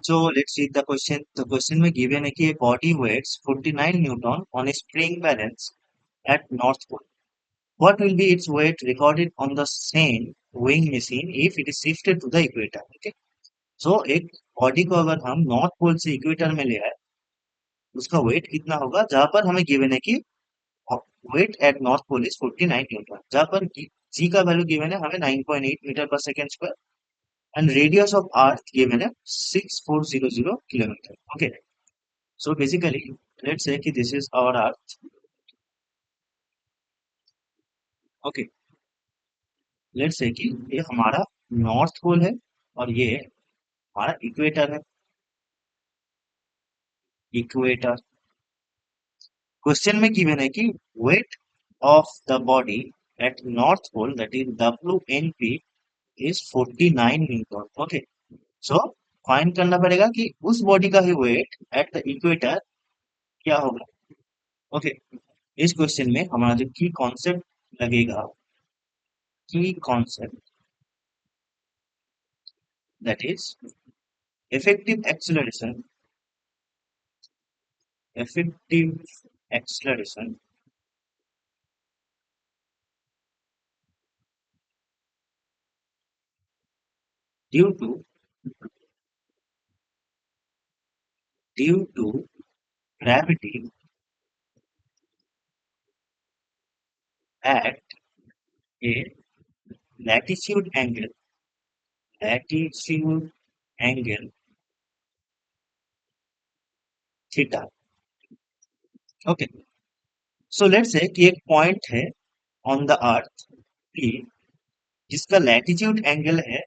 So let's read the question. The question में given है कि a body weighs 49 Newton on a spring balance at North Pole. What will be its weight recorded on the same weighing machine if it is shifted to the equator? Okay. So एक body को अगर हम north pole से equator में ले आए, उसका wait कितना होगा, जहां पर हमें गिवन है कि weight at north pole is 49 newton, जहां पर जी का वैल्यू गिवन है हमें 9.8 मीटर पर second square and radius of earth given है 6400 kilometer. Okay, so basically let's say कि this is our earth. Okay, let's say कि ये हमारा नॉर्थ पोल है और ये हमारा इक्वेटर है. इक्वेटर क्वेश्चन में गिवन है कि weight of the body at north pole, that is WNP, is 49 Newton. Okay, so find करना पड़ेगा कि उस बॉडी का ही वेट एट द इक्वेटर क्या होगा. ओके, इस क्वेश्चन में हमारा जो की कॉन्सेप्ट लगेगा, की concept, that is effective acceleration. Effective acceleration due to gravity at a latitude angle, latitude angle theta. Okay, so let's say कि एक पॉइंट है ऑन द अर्थ P जिसका लैटिट्यूड एंगल है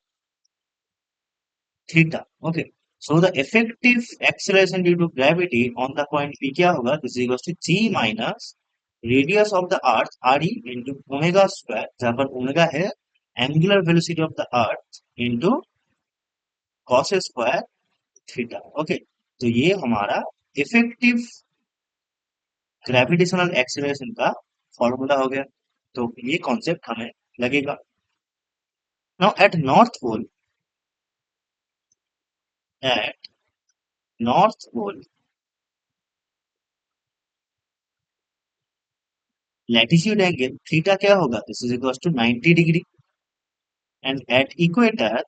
theta. Okay, so the effective acceleration due to gravity on the point P क्या होगा, this is equal to g minus radius of the earth r e into omega square, जहां पर omega है angular velocity of the earth into cos square theta. Okay, तो ये हमारा effective gravitational acceleration का formula हो गया. तो ये कॉन्सेप्ट हमें लगेगा. Now at north pole, at north pole latitude angle theta क्या होगा, this is equals to 90 degree, and at equator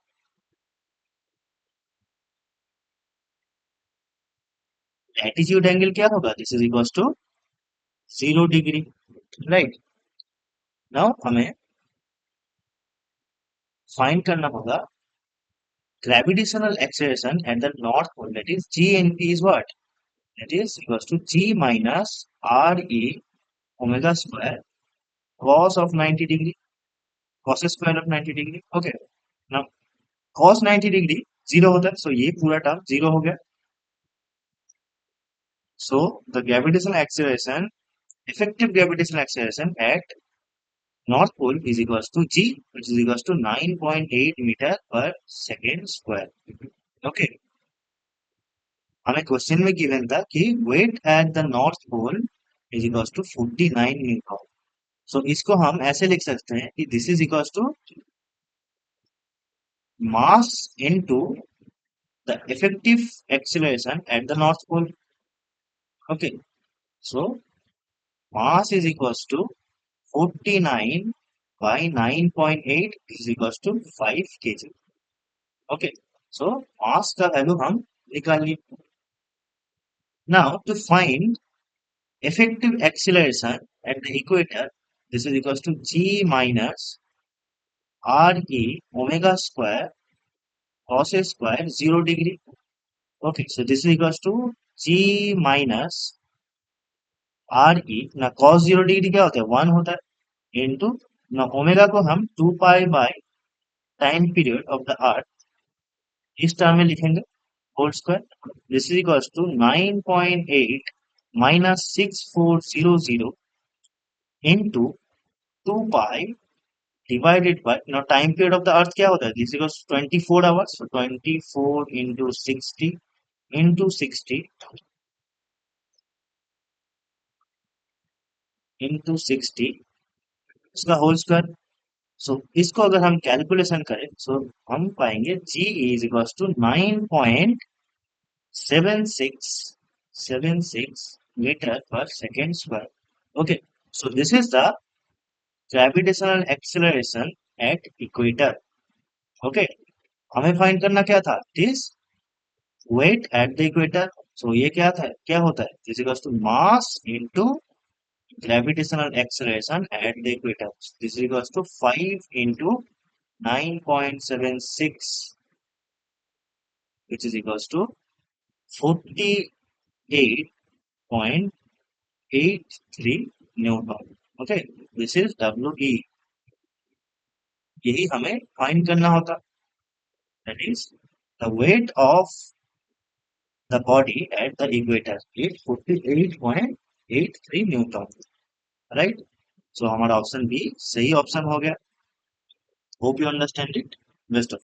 latitude angle क्या होगा, this is equals to 0 degree. right, now हमें फाइंड करना होगा gravitational acceleration at the north pole, that is g and p is what, that is equals to g minus r e omega square cos of 90 degree, cos square of 90 degree. okay, now cos 90 degree zero होता है, सो ये पूरा term zero हो गया. So the gravitational acceleration, effective gravitational acceleration at North Pole is equals to g, which is equals to 9.8 meter per second square. Okay, हमें question में given था कि weight at the North Pole is equals to 49 Newton. So इसको हम ऐसे लिख सकते हैं कि this is equals to mass into the effective acceleration at the North Pole. Okay, so mass is equals to 49 by 9.8 is equals to 5 kg. Okay, so mass का value हम निकाल लिए. Now to find effective acceleration at the equator, this is equals to g minus r e omega square cos square 0 degree. Okay, so this is equals to g minus r e ना cos 0 degree क्या होता है, 1 होता है, into ना omega को हम 2 pi by time period of the earth इस टर्म में लिखेंगे whole square. This is equals to 9.8 minus 6400 into 2 pi divided by no time period of the earth क्या होता है, this equals 24 hours, so 24 into 60 into 60 into 60 इसका whole square. सो इसको अगर हम कैलकुलेशन करें, सो हम पाएंगे g is equals to 9.8 76 meter per second square. Okay, so this is the gravitational acceleration at equator. Okay, हमें फाइंड करना क्या था? This weight at the equator. So ये क्या होता है? This equals to mass into gravitational acceleration at the equator. This is equals to 5 into 9.76, which is equals to 48.83 Newton. Okay, this is WE. यही हमें find करना होता. That is the weight of the body at the equator is 48.83 Newton. Right? So हमारा option B सही option हो गया. Hope you understand it. Best of